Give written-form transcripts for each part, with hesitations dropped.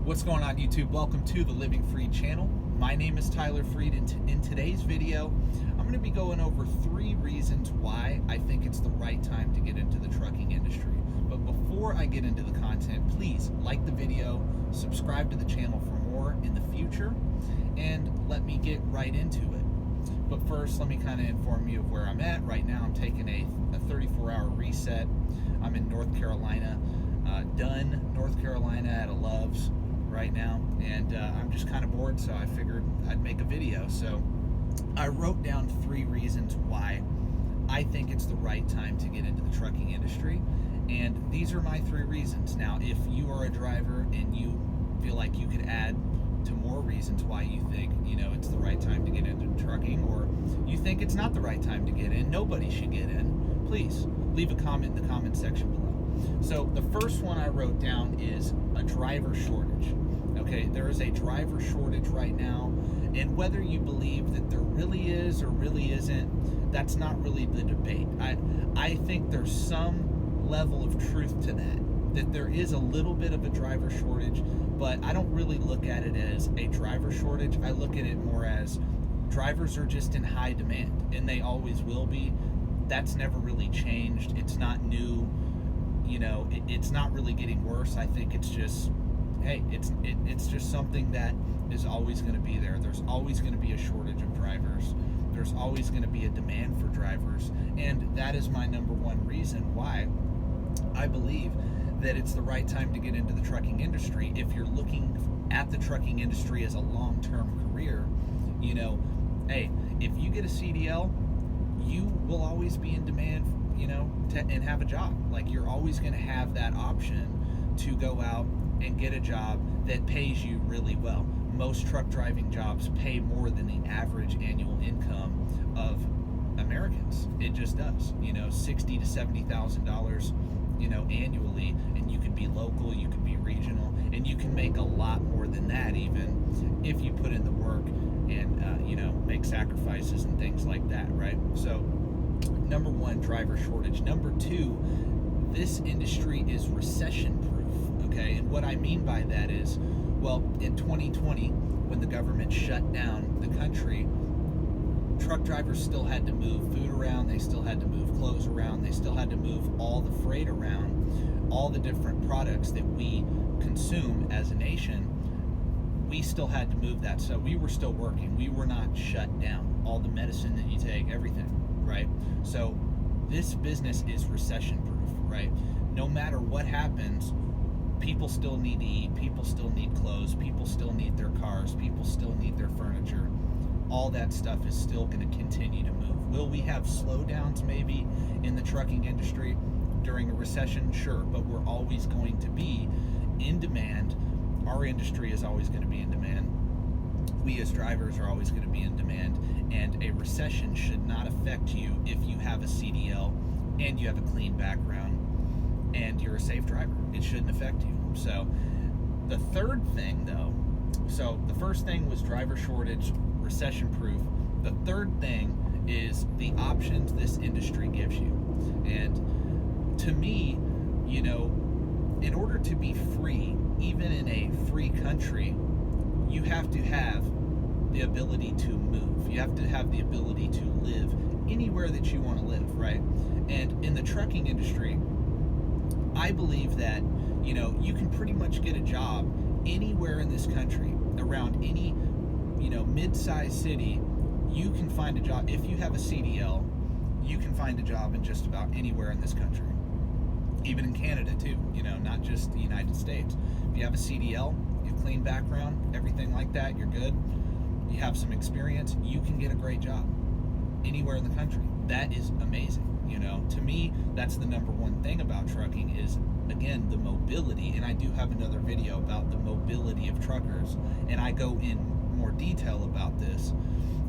What's going on, YouTube? Welcome to the Living Freed channel. My name is Tyler Freed, and in today's video, I'm going to be going over 3 reasons why I think it's the right time to get into the trucking industry. But before I get into the content, please like the video, subscribe to the channel for more in the future, and let me get right into it. But first, let me kind of inform you of where I'm at. Right now, I'm taking a 34-hour reset. I'm in North Carolina, Dunn, North Carolina at a Love's right now, and I'm just kind of bored, so I figured I'd make a video. So I wrote down 3 reasons why I think it's the right time to get into the trucking industry, and these are my 3 reasons. Now, if you are a driver and you feel like you could add to more reasons why you think, it's the right time to get into trucking, or you think it's not the right time to get in, nobody should get in, please leave a comment in the comment section below. So the first one I wrote down is a driver shortage. Okay, there is a driver shortage right now, and whether you believe that there really is or really isn't, that's not really the debate. I think there's some level of truth to that there is a little bit of a driver shortage, but I don't really look at it as a driver shortage. I look at it more as drivers are just in high demand, and they always will be. That's never really changed. It's not new. It's not really getting worse. I think it's just, hey, it's just something that is always going to be there. There's always going to be a shortage of drivers. There's always going to be a demand for drivers, and that is my number one reason why I believe that it's the right time to get into the trucking industry. If you're looking at the trucking industry as a long-term career, hey, if you get a CDL, you will always be in demand, and have a job. Like, you're always going to have that option to go out and get a job that pays you really well. Most truck driving jobs pay more than the average annual income of Americans. It just does. $60,000 to $70,000, annually, and you could be local, you could be regional, and you can make a lot more than that even if you put in the work and make sacrifices and things like that, right? So number 1, driver shortage. Number 2, this industry is recession proof. Okay, and what I mean by that is, well, in 2020, when the government shut down the country, truck drivers still had to move food around, they still had to move clothes around, they still had to move all the freight around, all the different products that we consume as a nation. We still had to move that, so we were still working. We were not shut down. All the medicine that you take, everything, right? So this business is recession proof, right? No matter what happens, people still need to eat, people still need clothes, people still need their cars, people still need their furniture. All that stuff is still going to continue to move. Will we have slowdowns maybe in the trucking industry during a recession? Sure, but we're always going to be in demand. Our industry is always going to be in demand. We as drivers are always going to be in demand, and a recession should not affect you if you have a CDL and you have a clean background and you're a safe driver. It shouldn't affect you. So the third thing, though, so the first thing was driver shortage, recession proof. The third thing is the options this industry gives you. And to me, in order to be free, even in a free country, you have to have the ability to move. You have to have the ability to live anywhere that you want to live, right? And in the trucking industry, I believe that, you can pretty much get a job anywhere in this country, around any, mid-sized city. You can find a job. If you have a CDL, you can find a job in just about anywhere in this country. Even in Canada too, not just the United States. If you have a CDL, you have a clean background, everything like that, you're good. You have some experience, you can get a great job anywhere in the country. That is amazing. To me, that's the number one thing about trucking is, again, the mobility. And I do have another video about the mobility of truckers, and I go in more detail about this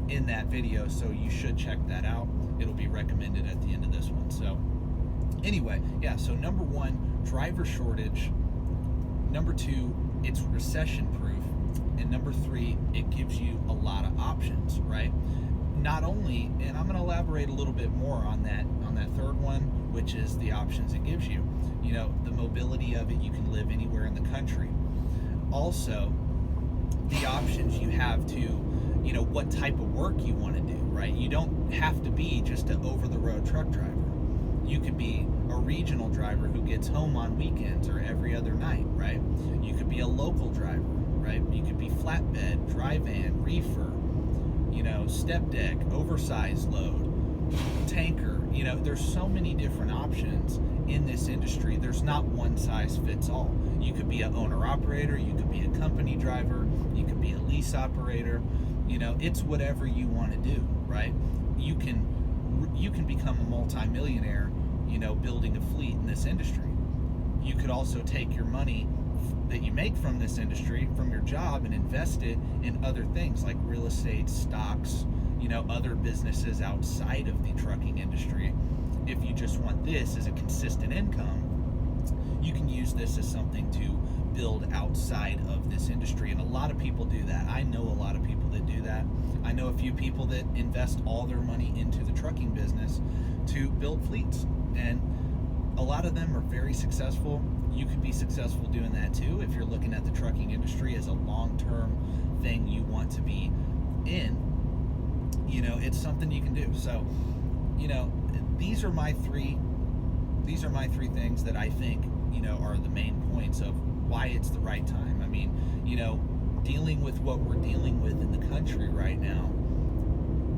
in that video, so you should check that out. It'll be recommended at the end of this one. So anyway, yeah, so number 1, driver shortage. Number 2, it's recession proof. And number 3, it gives you a lot of options, right? Not only, and I'm going to elaborate a little bit more on that third one, which is the options it gives you. The mobility of it, you can live anywhere in the country. also the options you have to, what type of work you want to do, right? You don't have to be just an over-the-road truck driver. You could be a regional driver who gets home on weekends or every other night, right? You could be a local driver, right? You could be flatbed, dry van, reefer, step deck, oversized load, tanker. There's so many different options in this industry. There's not one size fits all. You could be an owner-operator, you could be a company driver, you could be a lease operator. It's whatever you want to do, right? You can become a multimillionaire, building a fleet in this industry. You could also take your money that you make from this industry, from your job, and invest it in other things like real estate, stocks, other businesses outside of the trucking industry. If you just want this as a consistent income, you can use this as something to build outside of this industry. And a lot of people do that. I know a lot of people that do that. I know a few people that invest all their money into the trucking business to build fleets. And a lot of them are very successful. You could be successful doing that too if you're looking at the trucking industry as a long-term thing you want to be in. It's something you can do. So, these are my three things that I think, are the main points of why it's the right time. I mean, dealing with what we're dealing with in the country right now,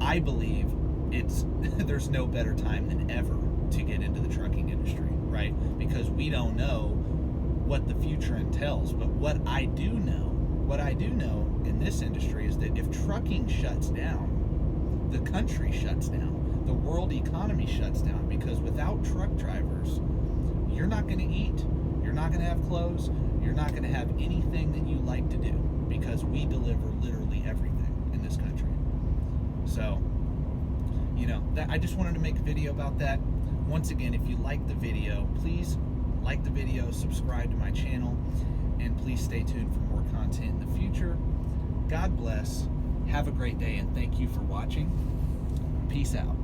I believe there's no better time than ever to get into the trucking industry, right? Because we don't know what the future entails. But what I do know in this industry is that if trucking shuts down, the country shuts down, the world economy shuts down, because without truck drivers, you're not going to eat, you're not going to have clothes, you're not going to have anything that you like to do, because we deliver literally everything in this country. So, I just wanted to make a video about that. Once again, if you like the video, please like the video, subscribe to my channel, and please stay tuned for more content in the future. God bless. Have a great day, and thank you for watching. Peace out.